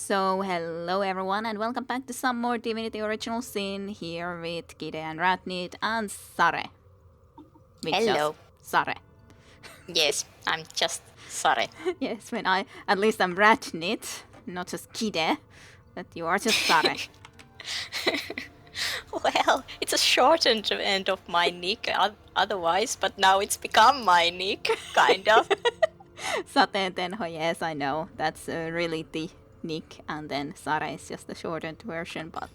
So, hello everyone, and welcome back to some more Divinity Original Sin here with Kide and Ratnit and Sare. With just Hello. Sare. Yes, I'm just sorry. Yes, at least I'm Ratnit, not just Kide, but you are just Sare. Well, it's a shortened end of my nick otherwise, but now it's become my nick, kind of. Sateen Tenho, yes, I know, that's really the nick, and then Sare is just the shortened version, but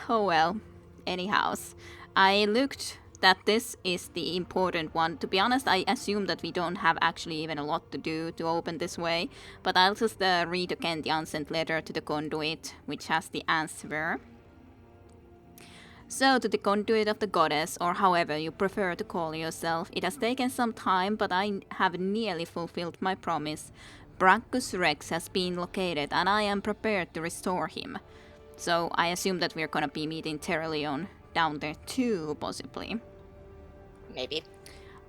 oh well. Anyhows, I looked that this is the important one. To be honest, I assume that we don't have actually even a lot to do to open this way, but I'll just read again the unsent letter to the conduit, which has the answer. So, to the conduit of the goddess, or however you prefer to call yourself, it has taken some time, but I have nearly fulfilled my promise. Braccus Rex has been located, and I am prepared to restore him. So, I assume that we're gonna be meeting Terralion down there too, possibly. Maybe.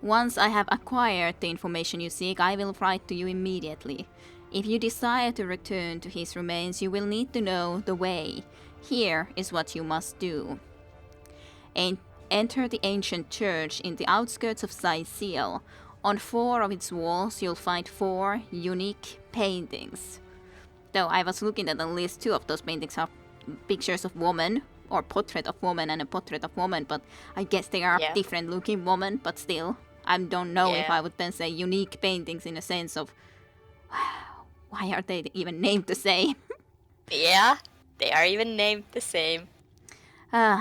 Once I have acquired the information you seek, I will write to you immediately. If you desire to return to his remains, you will need to know the way. Here is what you must do. Enter the ancient church in the outskirts of Saisiel. On 4 of its walls, you'll find 4 unique paintings. Though I was looking at at least 2 of those paintings are pictures of women, or portrait of woman and a portrait of woman, but I guess they are different looking women, but still. I don't know if I would then say unique paintings in a sense of, why are they even named the same? Yeah, they are even named the same.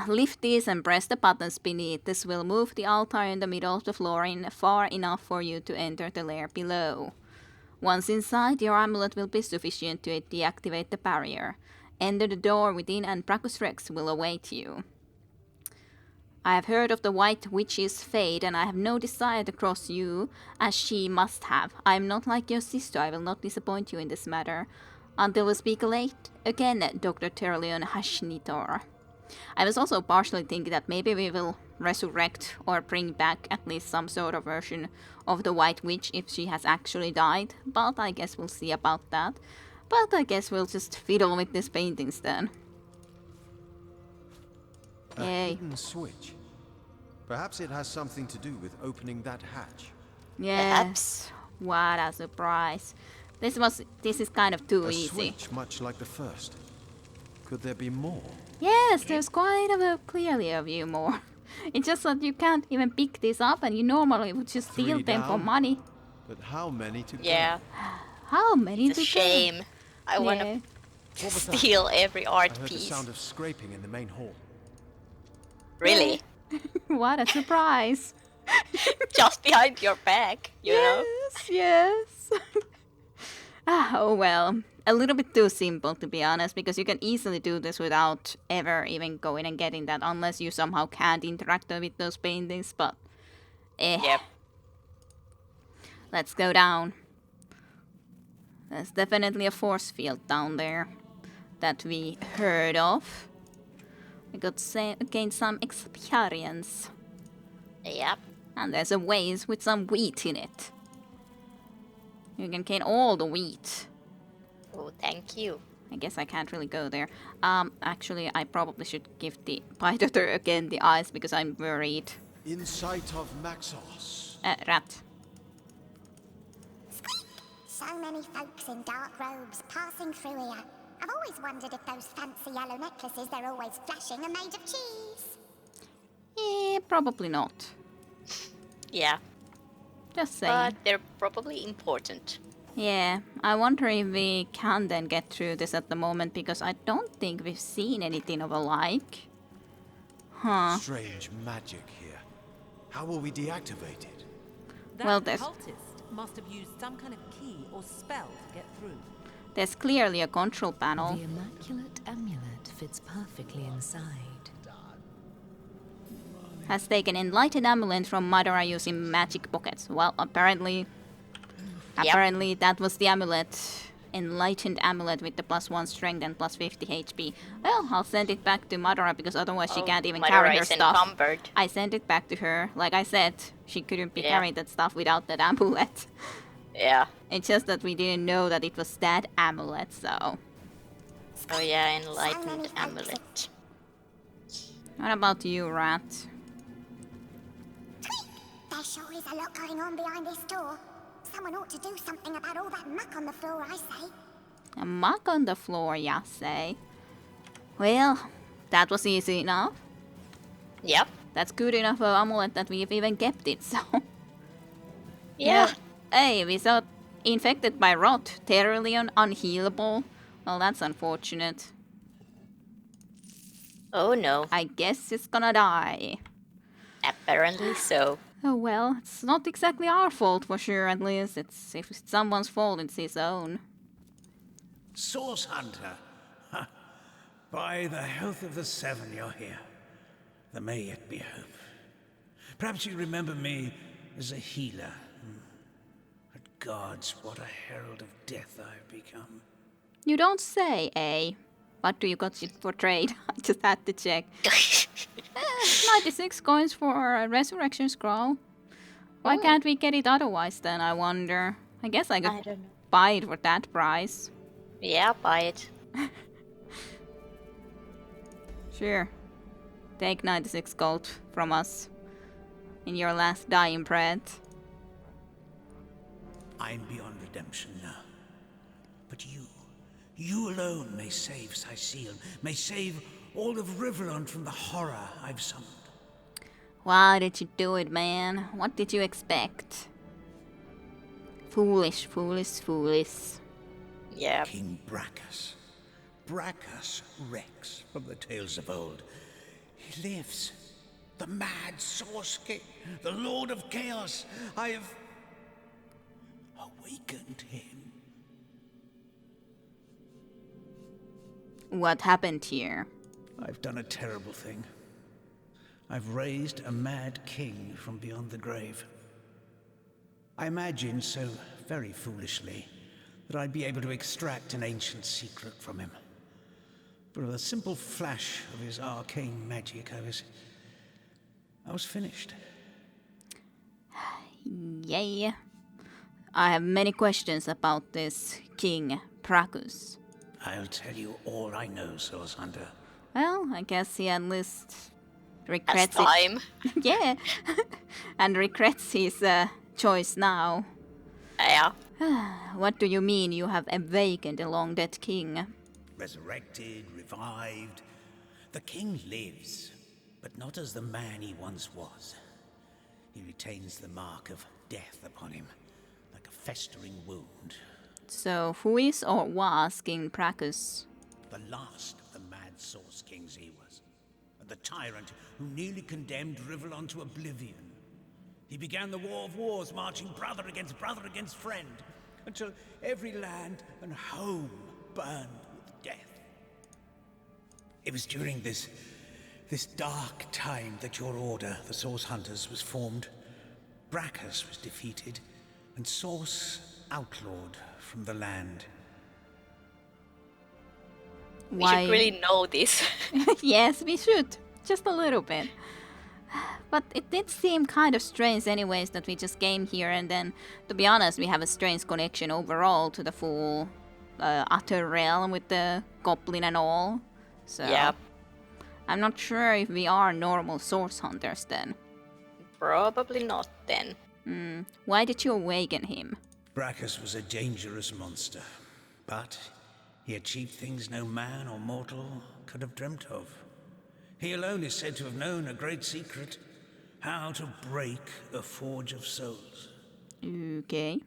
Lift these and press the buttons beneath. This will move the altar in the middle of the floor in far enough for you to enter the lair below. Once inside, your amulet will be sufficient to deactivate the barrier. Enter the door within and Braccus Rex will await you. I have heard of the White Witch's fate, and I have no desire to cross you, as she must have. I am not like your sister, I will not disappoint you in this matter. Until we speak again, Dr. Terralion Hashnitor. I was also partially thinking that maybe we will resurrect or bring back at least some sort of version of the White Witch if she has actually died, but I guess we'll see about that. But I guess we'll just fiddle with these paintings then. A hidden switch. Perhaps it has something to do with opening that hatch. Yes. What a surprise. This is kind of too easy. A switch much like the first. Could there be more? Yes, there's clearly a few more. It's just that you can't even pick this up, and you normally would just steal them for money. But how many to Yeah. How many it's to a shame. I want to steal every art I heard piece. the sound of scraping in the main hall. Really? What a surprise. Just behind your back, you know? Yes. Oh well. A little bit too simple, to be honest, because you can easily do this without ever even going and getting that, unless you somehow can't interact with those paintings, but Yep. Let's go down. There's definitely a force field down there that we heard of. We could gain some experience. Yep. And there's a vase with some wheat in it. You can gain all the wheat. Oh, thank you. I guess I can't really go there. Actually, I probably should give the Pydotter again the eyes because I'm worried. In sight of Maxos. Rat. So many folks in dark robes passing through here. I've always wondered if those fancy yellow necklaces they're always flashing are made of cheese. Probably not. Yeah. Just saying. But they're probably important. Yeah, I wonder if we can then get through this at the moment, because I don't think we've seen anything of a like. Huh. Strange magic here. How will we deactivate it? Well, there's cultist must have used some kind of key or spell to get through. There's clearly a control panel. The immaculate amulet fits perfectly inside. Has taken enlightened amulet from Madara using magic pockets. Well, apparently that was the amulet. Enlightened amulet with the +1 strength and +50 HP. Well, I'll send it back to Madara because otherwise she can't even carry her stuff. Encumbered. I sent it back to her. Like I said, she couldn't be carrying that stuff without that amulet. Yeah. It's just that we didn't know that it was that amulet, so Oh yeah, So enlightened many folks amulet. What about you, Rat? There sure is a lot going on behind this door. Someone ought to do something about all that muck on the floor, I say. A muck on the floor, ya say? Well, that was easy enough. Yep. That's good enough for amulet that we've even kept it, so... Yeah. Hey, we got infected by rot, terribly unhealable. Well, that's unfortunate. Oh no. I guess it's gonna die. Apparently so. Oh well, it's not exactly our fault for sure, at least. If it's someone's fault, it's his own. Source Hunter. Ha. By the health of the Seven, you're here. There may yet be hope. Perhaps you remember me as a healer. But gods, what a herald of death I've become. You don't say, eh? What do you got it for trade? I just had to check. 96 coins for a resurrection scroll. Why can't we get it otherwise then, I wonder? I guess I I could don't know. buy it for that price. Yeah, buy it. Sure. Take 96 gold from us. In your last dying breath. I'm beyond redemption now. But you alone may save Sicile, may save all of Riverland from the horror I've summoned. Why did you do it, man? What did you expect? Foolish, foolish, foolish. Yeah. King Braccus. Braccus Rex from the tales of old. He lives. The mad Source King, the Lord of Chaos. I have awakened him. What happened here? I've done a terrible thing. I've raised a mad king from beyond the grave. I imagined so very foolishly that I'd be able to extract an ancient secret from him. But with a simple flash of his arcane magic, I was finished. Yay. I have many questions about this King Braccus. I'll tell you all I know, Source Hunter. Well, I guess he at least Has regrets it. time. Yeah. And regrets his choice now. Yeah. What do you mean you have awakened the long-dead king? Resurrected, revived. The king lives, but not as the man he once was. He retains the mark of death upon him, like a festering wound. So, who is or was King Braccus? The last of the mad Source Kings he was, and the tyrant who nearly condemned Riverland to oblivion. He began the War of Wars, marching brother against friend, until every land and home burned with death. It was during this dark time that your order, the Source Hunters, was formed. Braccus was defeated, and Source outlawed from the land. We should really know this. Yes, we should. Just a little bit. But it did seem kind of strange anyways that we just came here and then, to be honest, we have a strange connection overall to the full utter realm with the goblin and all. So Yeah. I'm not sure if we are normal source hunters then. Probably not then. Why did you awaken him? Braccus was a dangerous monster, but he achieved things no man or mortal could have dreamt of. He alone is said to have known a great secret, how to break a forge of souls. Okay.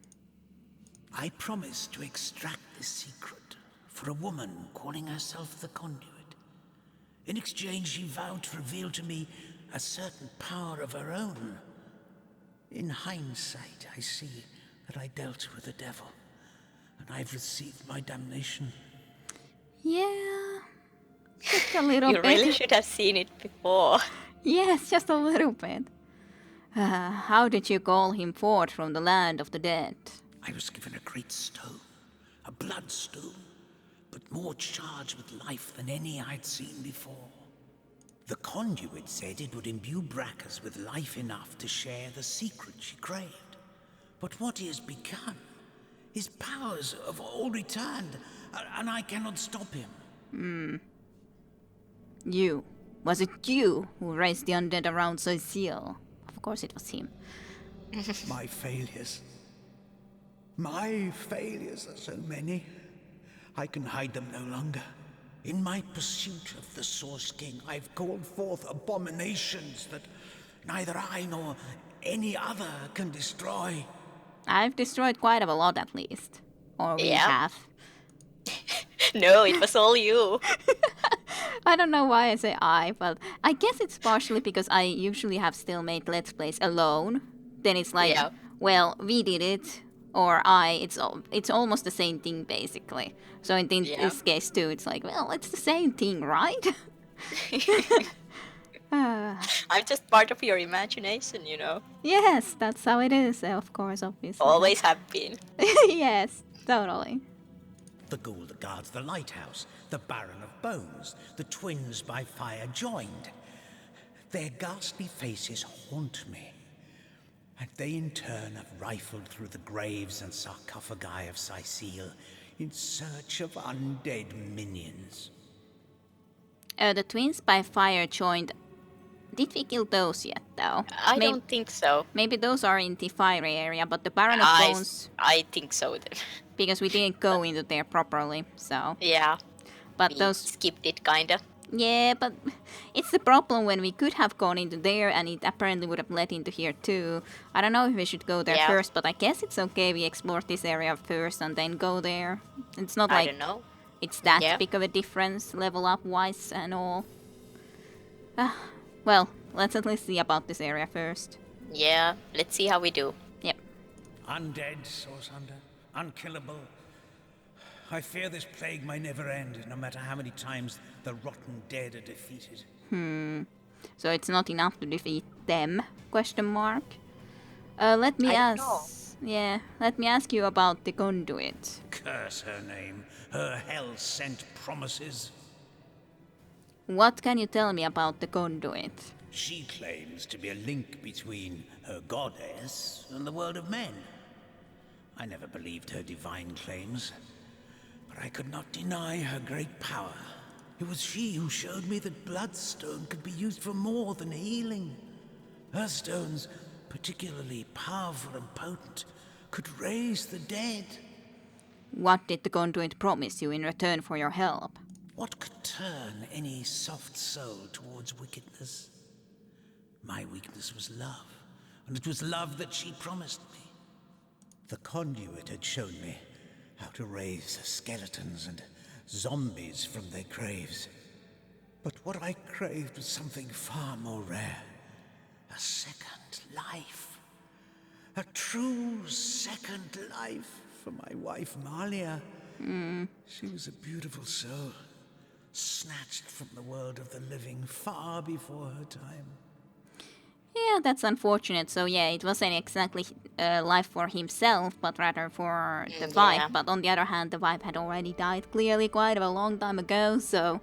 I promised to extract this secret for a woman calling herself the Conduit. In exchange, she vowed to reveal to me a certain power of her own. In hindsight, I see that I dealt with the devil, and I've received my damnation. Yeah. Just a little You bit. really should have seen it before. Yes, just a little bit. How did you call him forth from the land of the dead? I was given a great stone, a bloodstone, but more charged with life than any I'd seen before. The Conduit said it would imbue Braccus with life enough to share the secret she craved. But what he has become, his powers have all returned, and I cannot stop him. You. Was it you who raised the undead around Cecile? Of course it was him. My failures. My failures are so many. I can hide them no longer. In my pursuit of the Source King, I've called forth abominations that neither I nor any other can destroy. I've destroyed quite a lot at least. Or we Yeah. have. No, it was all you. I don't know why I say I, but I guess it's partially because I usually have still made Let's Plays alone. Then it's like, Yeah. well, we did it, or I. It's almost the same thing basically. So in Yeah. this case too, it's like, well, it's the same thing, right? I'm just part of your imagination, you know. Yes, that's how it is. Of course, obviously. Always have been. Yes, totally. The ghoul that guards the lighthouse, the Baron of Bones, the twins by fire joined. Their ghastly faces haunt me. And they in turn have rifled through the graves and sarcophagi of Cecile in search of undead minions. The twins by fire joined. Did we kill those yet, though? I don't think so. Maybe those are in the fiery area, but the Baron of Bones, I think so then. because we didn't go into there properly, so. Yeah. But We those, skipped it kinda. yeah, but it's the problem when we could have gone into there and it apparently would have led into here too. I don't know if we should go there Yeah. first, but I guess it's okay we explore this area first and then go there. It's not I like don't know. it's that Yeah. big of a difference, level up wise and all. Well, let's at least see about this area first. Yeah, let's see how we do. Yep. Undead, Source Hunter, unkillable. I fear this plague may never end, no matter how many times the rotten dead are defeated. So it's not enough to defeat them? Question mark. Let me I don't ask. Yeah, let me ask you about the conduit. Curse her name, her hell-sent promises. What can you tell me about the conduit? She claims to be a link between her goddess and the world of men. I never believed her divine claims, but I could not deny her great power. It was she who showed me that bloodstone could be used for more than healing. Her stones, particularly powerful and potent, could raise the dead. What did the conduit promise you in return for your help? What could turn any soft soul towards wickedness? My weakness was love, and it was love that she promised me. The conduit had shown me how to raise skeletons and zombies from their graves. But what I craved was something far more rare. A second life. A true second life for my wife, Malia. She was a beautiful soul, snatched from the world of the living far before her time. Yeah, that's unfortunate. So yeah, it wasn't exactly life for himself, but rather for the wife. Yeah. But on the other hand, the wife had already died clearly quite a long time ago, so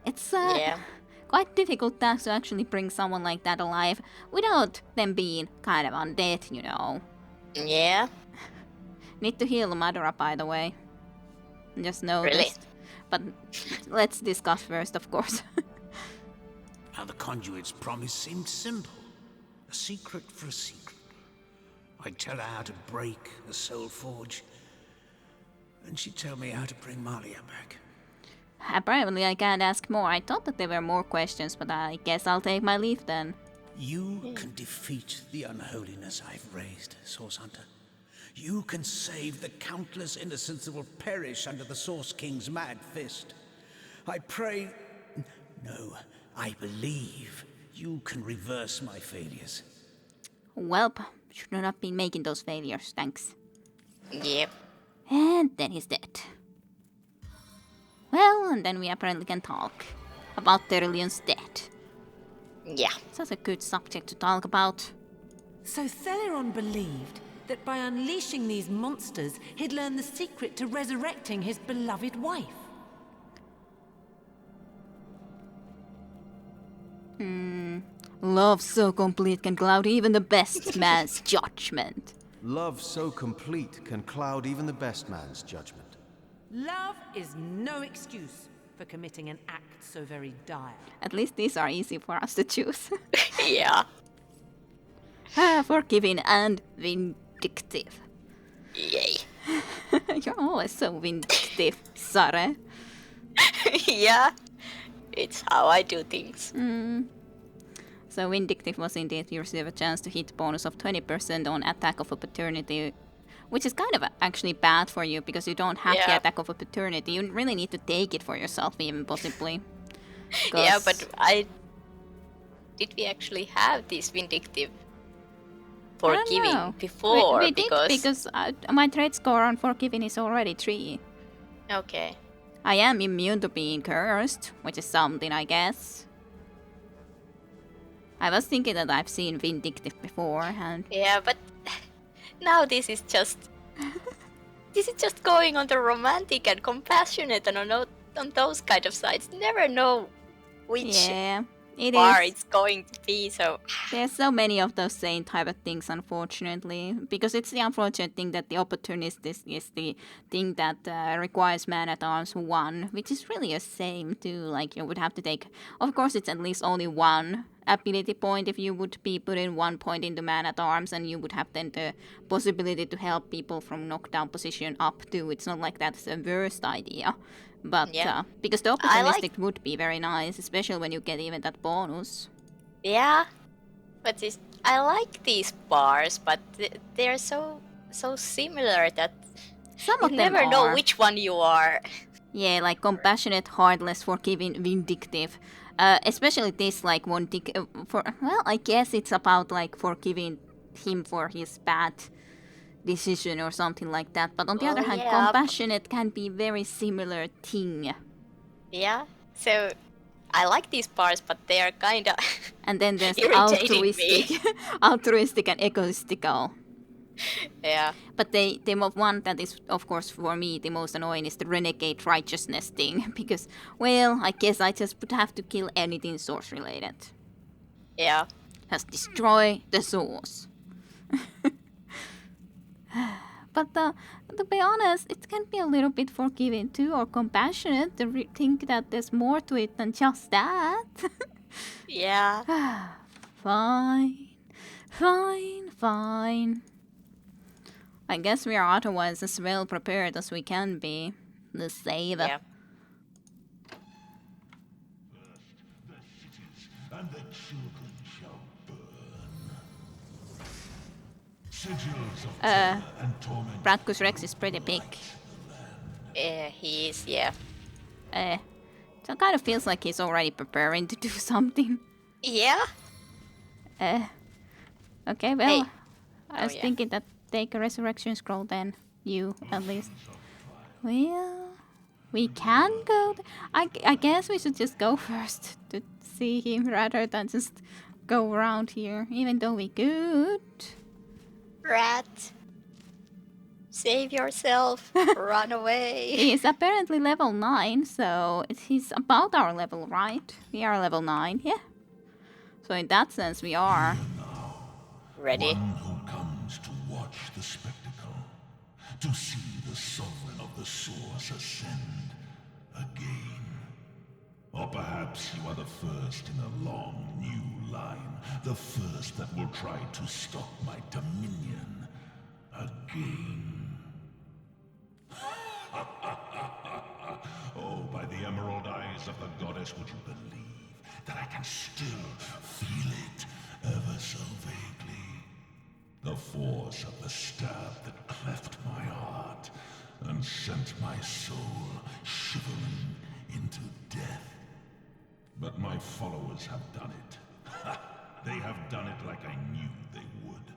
it's Yeah. quite difficult task to actually bring someone like that alive without them being kind of undead, you know. Yeah. Need to heal Madara, by the way. Just noticed. Really? But let's discuss first, of course. Now the conduit's promise seemed simple. A secret for a secret. I'd tell her how to break the soul forge, and she'd tell me how to bring Malia back. Apparently I can't ask more. I thought that there were more questions, but I guess I'll take my leave then. You can defeat the unholiness I've raised, Source Hunter. You can save the countless innocents that will perish under the Source King's mad fist. I pray... No, I believe you can reverse my failures. Welp, should not have been making those failures, thanks. Yep. And then he's dead. Well, and then we apparently can talk about Terillion's death. Yeah. Such a good subject to talk about. So Celeron believed that by unleashing these monsters, he'd learn the secret to resurrecting his beloved wife. Love so complete can cloud even the best man's judgment. Love so complete can cloud even the best man's judgment. Love is no excuse. for committing an act so very dire. At least these are easy for us to choose. Yeah. Forgiving and vindictive. Yay. You're always so vindictive, Sare. Yeah. It's how I do things. So vindictive was indeed you receive a chance to hit bonus of 20% on attack of opportunity, which is kind of actually bad for you because you don't have the Yeah. attack of opportunity. You really need to take it for yourself, even possibly. Yeah, 'Cause- but did we actually have this vindictive I don't forgiving know. before? We did because my trait score on forgiving is already 3. Okay. I am immune to being cursed, which is something, I guess. I was thinking that I've seen vindictive before, and Yeah, but now this is just going on the romantic and compassionate and on those kind of sides. Never know which yeah, it bar is. it's going to be. So There's so many of those same type of things, unfortunately, because it's the unfortunate thing that the opportunist is the thing that requires man-at-arms 1, which is really a shame too. Like you would have to take, of course, it's at least only 1 ability point if you would be putting 1 point into man-at-arms, and you would have then the possibility to help people from knockdown position up too. It's not like that's the worst idea. But Yeah. because the I like- opportunistic would be very nice, especially when you get even that bonus. yeah, but I like these bars, but they're so similar that Some you of them never know are. which one you are. Yeah, like compassionate, heartless, forgiving, vindictive. Especially this, like one I guess it's about like forgiving him for his bad decision or something like that. But on the Oh, other hand, yeah. compassionate can be very similar thing. Yeah, so I like these bars, but they are kind of And then there's irritating me. altruistic and egoistical. Yeah. But the one that is, of course, for me the most annoying is the renegade righteousness thing. Because, well, I guess I just would have to kill anything source related. Yeah. Just destroy the source. But to be honest, it can be a little bit forgiving too, or compassionate to think that there's more to it than just that. Yeah. Fine. I guess we are otherwise as well prepared as we can be. The save. Yeah. And the children shall burn. Sigils of terror and torment. Braccus Rex is pretty big. He is, yeah. So it kind of feels like he's already preparing to do something. Yeah? Okay, well, Hey. I was yeah. thinking that take a resurrection scroll then. You, at least. Well, we can go. I guess we should just go first to see him rather than just go around here, even though we could. Rat. Save yourself. Run away. He is apparently level 9, so he's about our level, right? We are level 9, yeah. So in that sense, we are. Ready? One who comes to watch the spectacle, to see the sovereign of the source ascend again. Or perhaps you are the first in a long new line, the first that will try to stop my dominion again. Oh, by the emerald eyes of the goddess, would you believe that I can still feel it ever so vaguely? The force of the stab that cleft my heart and sent my soul shivering into death. But my followers have done it. They have done it like I knew they would.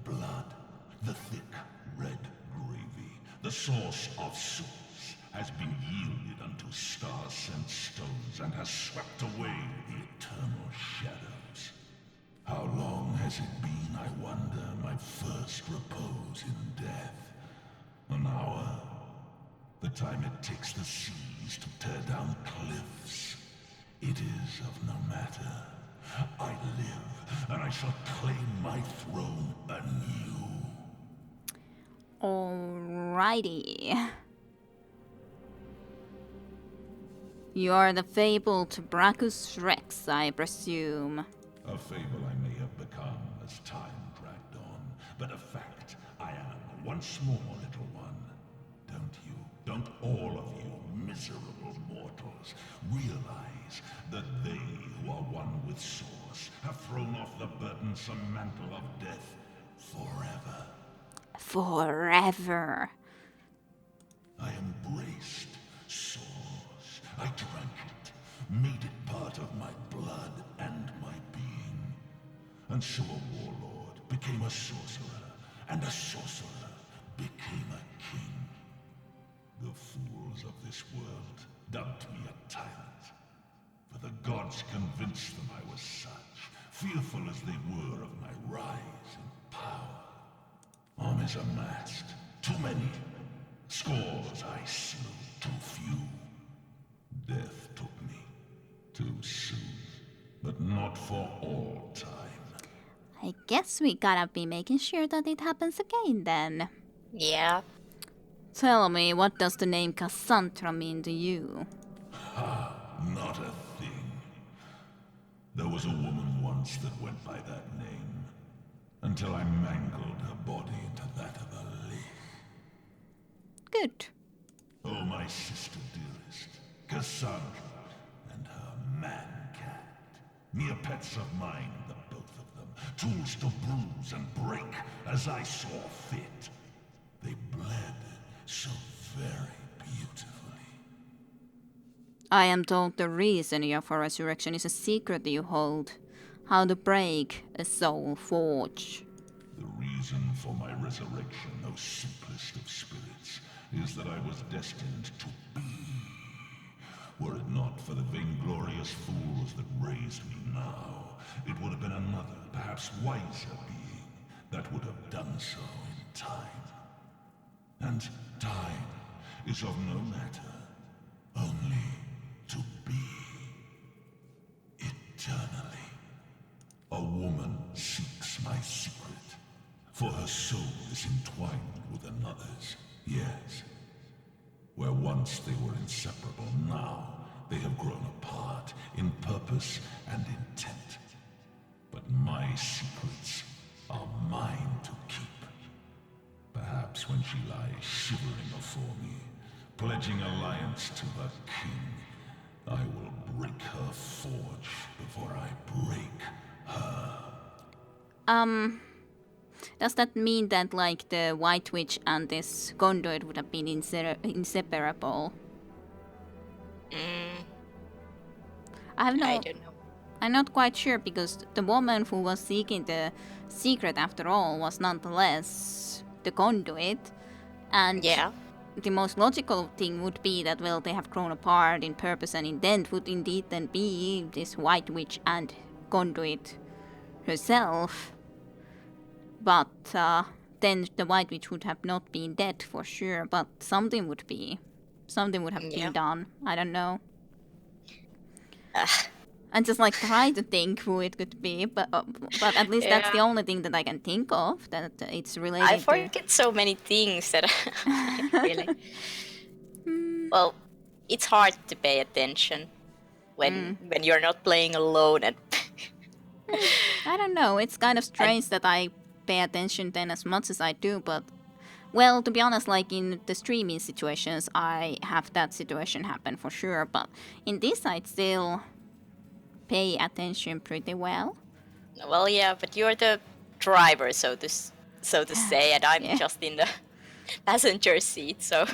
Blood, the thick red gravy, the source of souls, has been yielded unto star-sent stones and has swept away the eternal shadows. How long has it been, I wonder, my first repose in death? An hour? The time it takes the seas to tear down cliffs. It is of no matter. I live, and I shall claim my throne anew. Alrighty. You are the fabled Braccus Rex, I presume. A fable I may have become as time dragged on, but a fact I am once more, little one. Don't all of you miserable mortals realize that they who are one with Source have thrown off the burdensome mantle of death forever? Forever. I embraced Source. I drank it, made it part of my blood and my being. And so a warlord became a sorcerer, and a sorcerer became a king. The fools of this world dubbed me a tyrant, for the gods convinced them I was such, fearful as they were of my rise in power. Armies amassed, too many. Scores I slew, too few. Death took me, too soon, but not for all time. I guess we gotta be making sure that it happens again then. Yeah. Tell me, what does the name Cassandra mean to you? Not a thing. There was a woman once that went by that name, until I mangled her body into that of a leaf. Good. Oh, my sister dearest, Cassandra, and her man-cat. Mere pets of mine, the both of them. Tools to bruise and break as I saw fit. They bled so very beautifully. I am told the reason for resurrection is a secret you hold. How to break a soul forge. The reason for my resurrection, O simplest of spirits, is that I was destined to be. Were it not for the vainglorious fools that raised me now, it would have been another, perhaps wiser being that would have done so in time. And time is of no matter, only to be eternally. A woman seeks my secret, for her soul is entwined with another's, yes. Where once they were inseparable, now they have grown apart in purpose and intent. But my secrets are mine to keep. Perhaps when she lies shivering before me, pledging alliance to her king, I will break her forge before I break her. Does that mean that like the White Witch and this conduit would have been inseparable? I have no. I don't know. I'm not quite sure because the woman who was seeking the secret after all was nonetheless the conduit, and Yeah. the most logical thing would be that, well, they have grown apart in purpose and intent would indeed then be this White Witch and conduit herself. But then the White Witch would have not been dead for sure, but something would be. Something would have Yeah. been done. I don't know. And just like try to think who it could be, but at least that's the Yeah. only thing that I can think of that it's related I to. forget so many things that really. Well, it's hard to pay attention when you're not playing alone and I don't know. It's kind of strange that I pay attention then as much as I do, but well, to be honest, like in the streaming situations, I have that situation happen for sure. But in this, I'd still pay attention pretty well. well, yeah, but you're the driver, so to say, and I'm Yeah. just in the passenger seat. So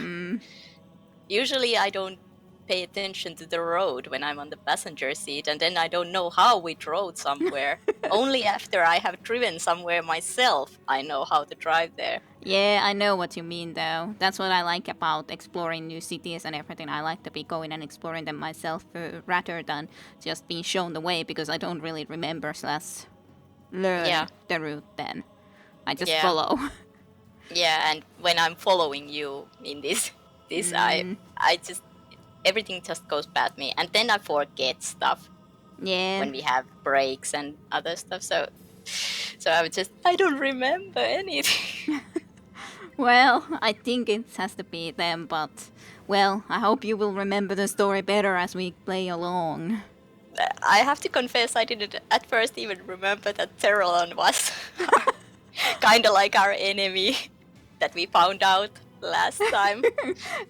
usually I don't pay attention to the road when I'm on the passenger seat, and then I don't know how we drove somewhere. Only after I have driven somewhere myself, I know how to drive there. Yeah, I know what you mean, though. That's what I like about exploring new cities and everything. I like to be going and exploring them myself rather than just being shown the way because I don't really remember / learn Yeah. the route then. I just Yeah. follow. Yeah, and when I'm following you in this, I just everything just goes past me, and then I forget stuff Yeah. when we have breaks and other stuff. So I don't remember anything. Well, I think it has to be them, but Well, I hope you will remember the story better as we play along. I have to confess, I didn't at first even remember that Terrelon was kind of like our enemy that we found out last time.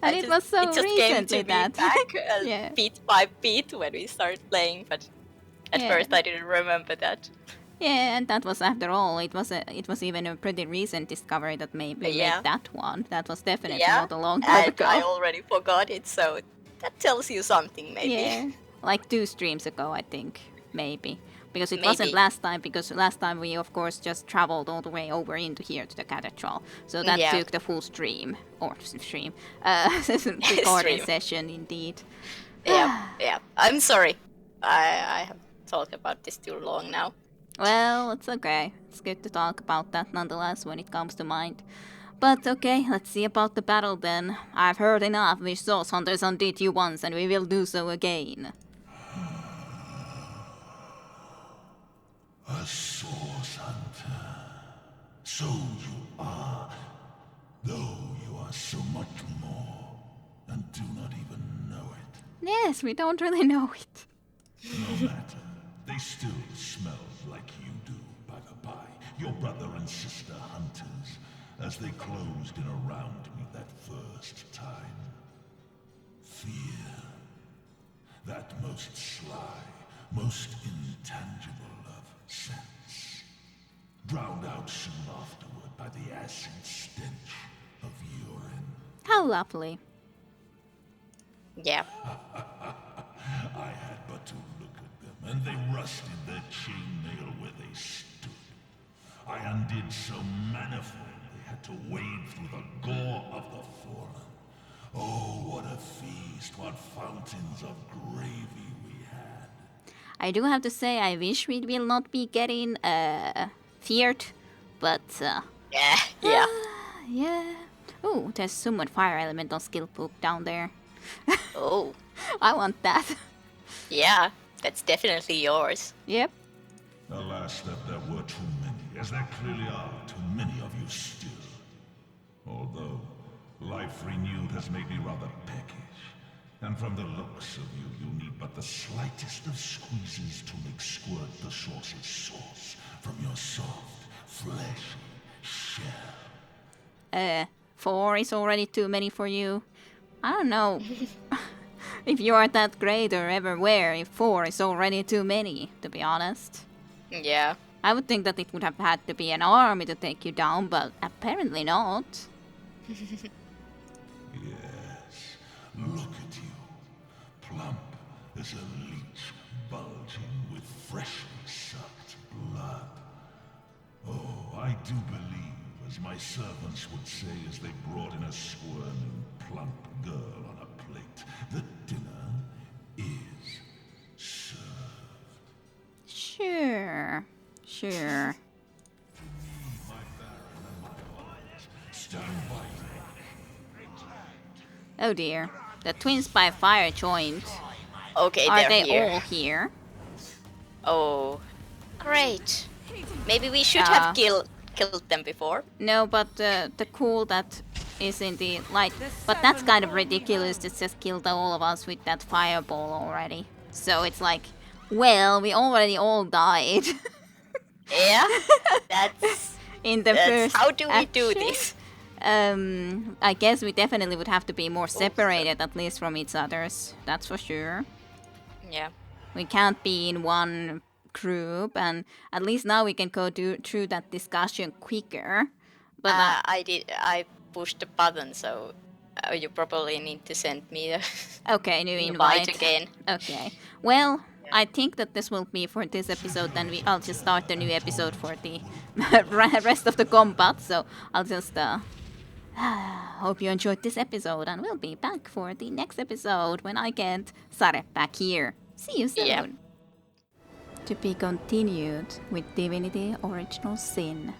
And it was so it just came recently to me that. back Yeah. beat by beat when we started playing, but at Yeah. first I didn't remember that. Yeah, and that was after all. It was even a pretty recent discovery that maybe Yeah. made that one. That was definitely Yeah, not a long time and ago. I already forgot it, so that tells you something, maybe. Yeah, like 2 streams ago, I think, maybe. Because it wasn't Maybe. last time, because last time we, of course, just traveled all the way over into here to the cathedral. So that Yeah. took the full stream, recording Stream. session, indeed. Yeah. I'm sorry. I have talked about this too long now. Well, it's okay. It's good to talk about that nonetheless when it comes to mind. But okay, let's see about the battle then. I've heard enough. We saw Hunters undid you once, and we will do so again. A source hunter. So you are, though you are so much more, and do not even know it. Yes, we don't really know it. No matter, they still smell like you do, by the by. Your brother and sister hunters, as they closed in around me that first time. Fear. That most sly, most intangible of sense. Drowned out soon afterward by the acid stench of urine. How lovely. Yeah. I had but to look at them, and they rusted their chainmail where they stood. I undid so manifold they had to wade through the gore of the fallen. Oh, what a feast, what fountains of gravy we had. I do have to say, I wish we will not be getting feared, but Yeah. yeah. Oh, there's somewhat fire elemental skill poop down there. Oh, I want that. yeah. That's definitely yours. Yep. Alas, that there were too many, as there clearly are too many of you still. Although, life renewed has made me rather peckish. And from the looks of you, you need but the slightest of squeezes to make squirt the sauce's sauce from your soft, fleshy shell. 4 is already too many for you. I don't know if you are that great or ever were, if 4 is already too many, to be honest. Yeah. I would think that it would have had to be an army to take you down, but apparently not. Yes, look at you. Plump as a leech bulging with freshly sucked blood. Oh, I do believe, as my servants would say as they brought in a squirming, plump girl on a plate, that dinner is served. Sure. Stand by. Oh dear. The twins by fire joined. Okay, Are they're they here. all here? Oh, great. Maybe we should have killed them before. No, but the cool that is in the light. But that's kind of ridiculous to just kill all of us with that fireball already. So it's like, well, we already all died. Yeah, that's In the that's first how do we do action? this? I guess we definitely would have to be more separated, at least from each other's. That's for sure. Yeah. We can't be in one group, and at least now we can go through that discussion quicker. But I pushed the button, so you probably need to send me the okay, new invite invite again. Okay. Well, I think that this will be for this episode. Then I'll just start the new episode for the rest of the combat. So I'll just hope you enjoyed this episode, and we'll be back for the next episode when I get Sare back here. See you soon. Yeah. To be continued with Divinity Original Sin.